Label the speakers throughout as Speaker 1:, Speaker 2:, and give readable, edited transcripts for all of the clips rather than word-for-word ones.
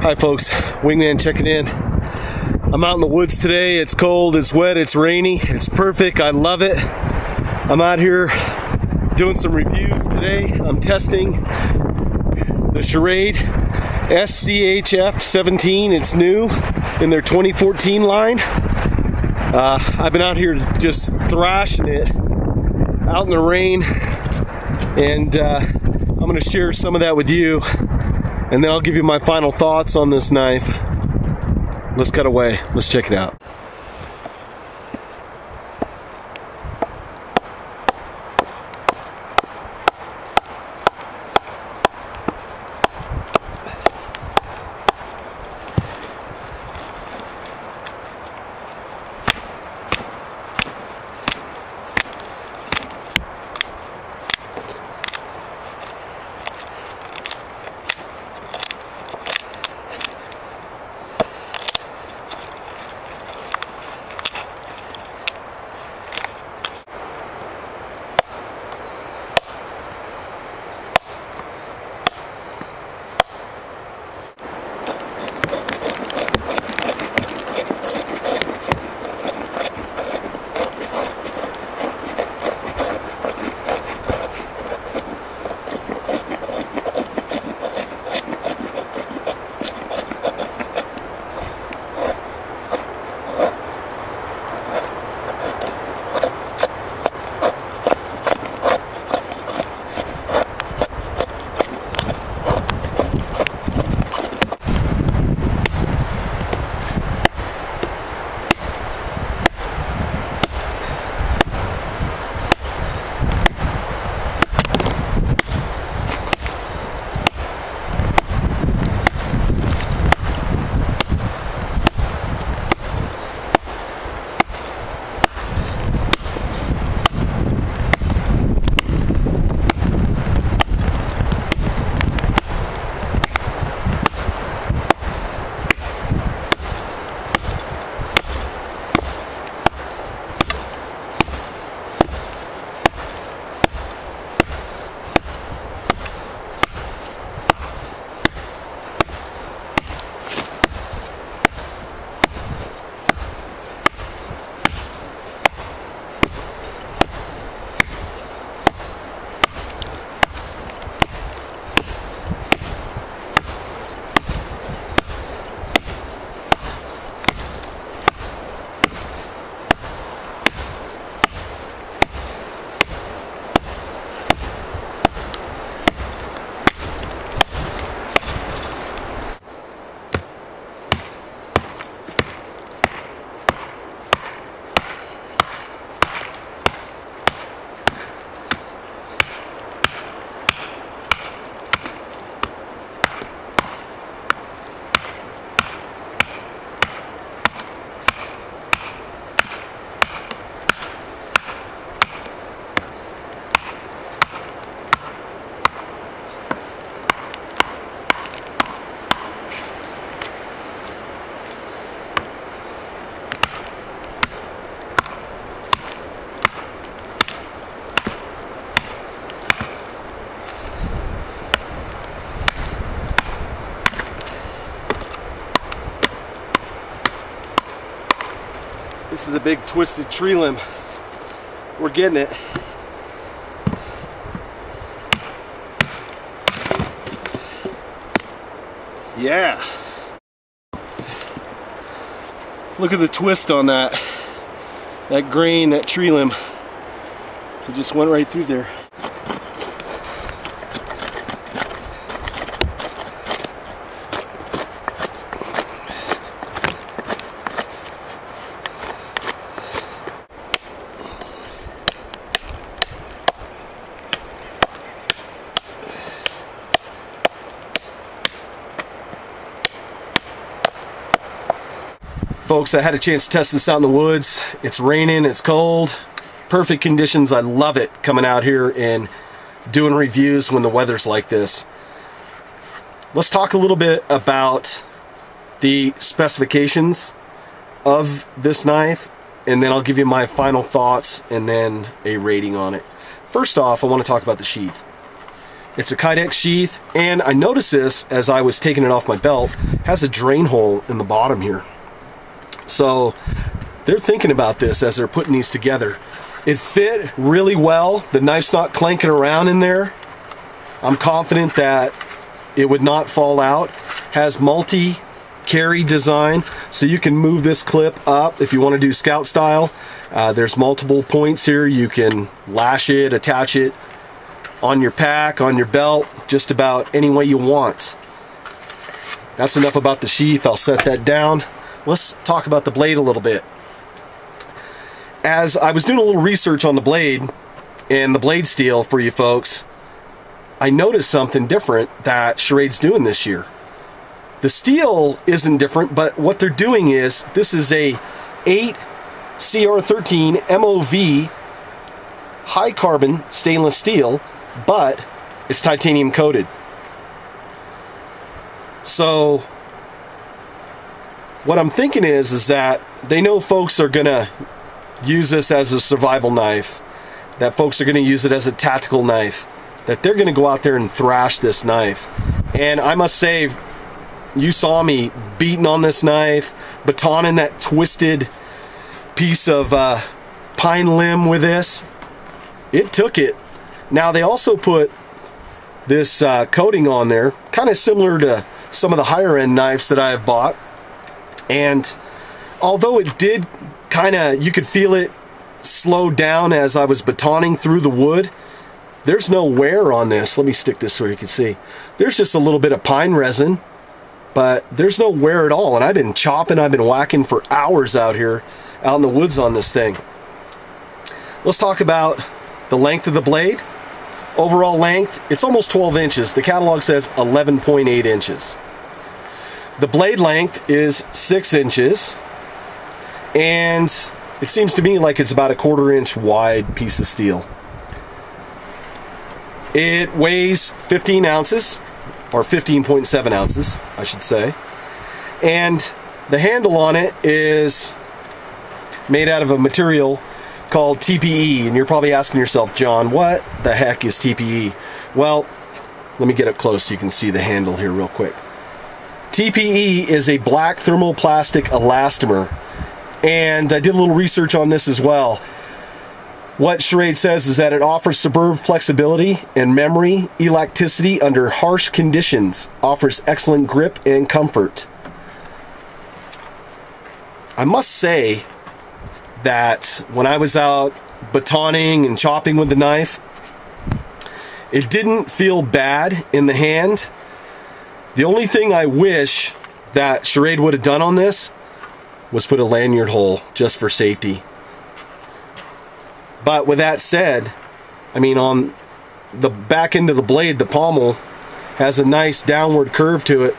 Speaker 1: Hi folks, Wingman checking in. I'm out in the woods today. It's cold, it's wet, it's rainy, it's perfect. I love it. I'm out here doing some reviews today. I'm testing the Schrade SCHF17. It's new in their 2014 line. I've been out here just thrashing it out in the rain, and I'm going to share some of that with you, and then I'll give you my final thoughts on this knife. Let's cut away. Let's check it out. This is a big twisted tree limb. We're getting it. Yeah. Look at the twist on that grain, that tree limb. It just went right through there. Folks, I had a chance to test this out in the woods. It's raining, it's cold, perfect conditions. I love it coming out here and doing reviews when the weather's like this. Let's talk a little bit about the specifications of this knife, and then I'll give you my final thoughts and then a rating on it. First off, I want to talk about the sheath. It's a kydex sheath, and I noticed this as I was taking it off my belt. It has a drain hole in the bottom here. So they're thinking about this as they're putting these together. It fit really well. The knife's not clanking around in there. I'm confident that it would not fall out. Has multi-carry design, so you can move this clip up if you want to do scout style. There's multiple points here. You can lash it, attach it on your pack, on your belt, just about any way you want. That's enough about the sheath. I'll set that down. Let's talk about the blade a little bit. As I was doing a little research on the blade and the blade steel for you folks, I noticed something different that Schrade's doing this year. The steel isn't different, but what they're doing is, this is a 8 CR13 MOV high carbon stainless steel, but it's titanium coated. So what I'm thinking is that they know folks are gonna use this as a survival knife, that folks are gonna use it as a tactical knife, that they're gonna go out there and thrash this knife. And I must say, you saw me beating on this knife, batoning that twisted piece of pine limb with this. It took it. Now they also put this coating on there, kind of similar to some of the higher end knives that I have bought. And although it did kind of, you could feel it slow down as I was batoning through the wood, there's no wear on this. Let me stick this so you can see. There's just a little bit of pine resin, but there's no wear at all. And I've been chopping, I've been whacking for hours out here, out in the woods on this thing. Let's talk about the length of the blade. Overall length, it's almost 12 inches. The catalog says 11.8 inches. The blade length is 6 inches, and it seems to me like it's about a 1/4 inch wide piece of steel. It weighs 15 ounces, or 15.7 ounces, I should say. And the handle on it is made out of a material called TPE. And you're probably asking yourself, John, what the heck is TPE? Well, let me get up close so you can see the handle here real quick. TPE is a black thermoplastic elastomer. And I did a little research on this as well. What Schrade says is that it offers superb flexibility and memory elasticity under harsh conditions, offers excellent grip and comfort. I must say that when I was out batoning and chopping with the knife, it didn't feel bad in the hand. The only thing I wish that Schrade would have done on this was put a lanyard hole just for safety. But with that said, I mean, on the back end of the blade, the pommel has a nice downward curve to it.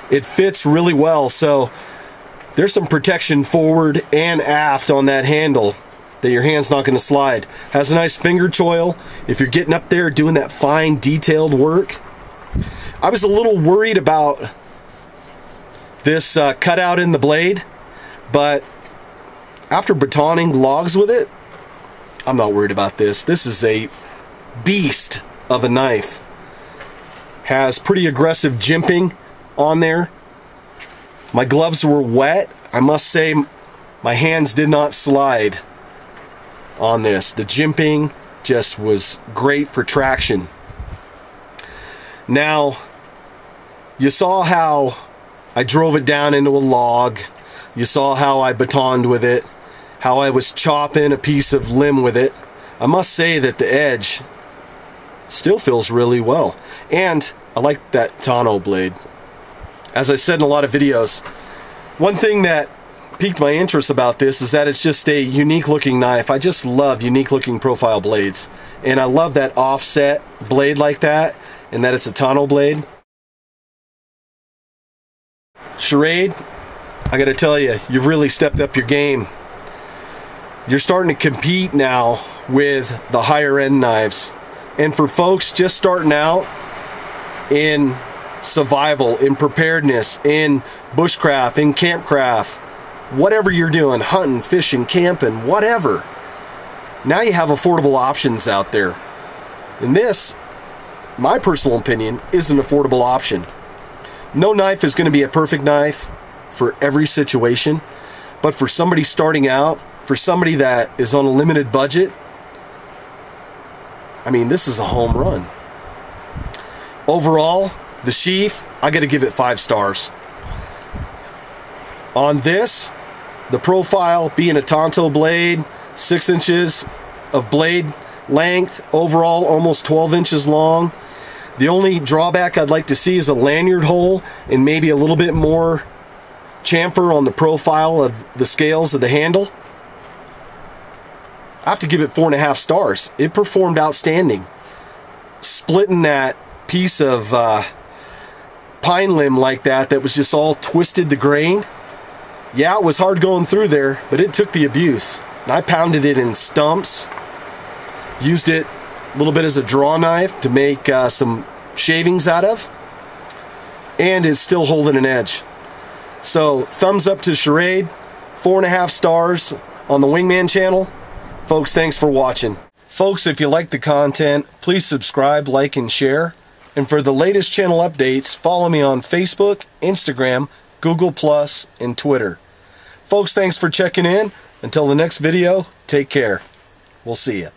Speaker 1: It fits really well, so there's some protection forward and aft on that handle that your hand's not going to slide. Has a nice finger choil if you're getting up there doing that fine detailed work. I was a little worried about this cutout in the blade, but after batoning logs with it, I'm not worried about this. This is a beast of a knife. Has pretty aggressive jimping on there. My gloves were wet. I must say my hands did not slide on this. The jimping just was great for traction. Now, you saw how I drove it down into a log. You saw how I batoned with it, how I was chopping a piece of limb with it. I must say that the edge still feels really well. And I like that tonneau blade. As I said in a lot of videos, one thing that piqued my interest about this is that it's just a unique looking knife. I just love unique looking profile blades. And I love that offset blade like that, and that it's a tonneau blade. Schrade, I gotta tell you, you've really stepped up your game. You're starting to compete now with the higher end knives. And for folks just starting out in survival, in preparedness, in bushcraft, in campcraft, whatever you're doing, hunting, fishing, camping, whatever, now you have affordable options out there. And this my personal opinion, is an affordable option. No knife is going to be a perfect knife for every situation, but for somebody starting out, for somebody that is on a limited budget, I mean, this is a home run. Overall, the sheath, I got to give it 5 stars. On this, the profile being a Tonto blade, 6 inches of blade length, overall almost 12 inches long. The only drawback I'd like to see is a lanyard hole and maybe a little bit more chamfer on the profile of the scales of the handle. I have to give it 4.5 stars. It performed outstanding. Splitting that piece of pine limb like that was just all twisted to grain. Yeah, it was hard going through there, but it took the abuse. And I pounded it in stumps, used it a little bit as a draw knife to make some shavings out of, and it's still holding an edge. So thumbs up to Schrade, 4.5 stars on the Wingman channel. Folks, thanks for watching. Folks, if you like the content, please subscribe, like, and share. And for the latest channel updates, follow me on Facebook, Instagram, Google+, and Twitter. Folks, thanks for checking in. Until the next video, take care. We'll see ya.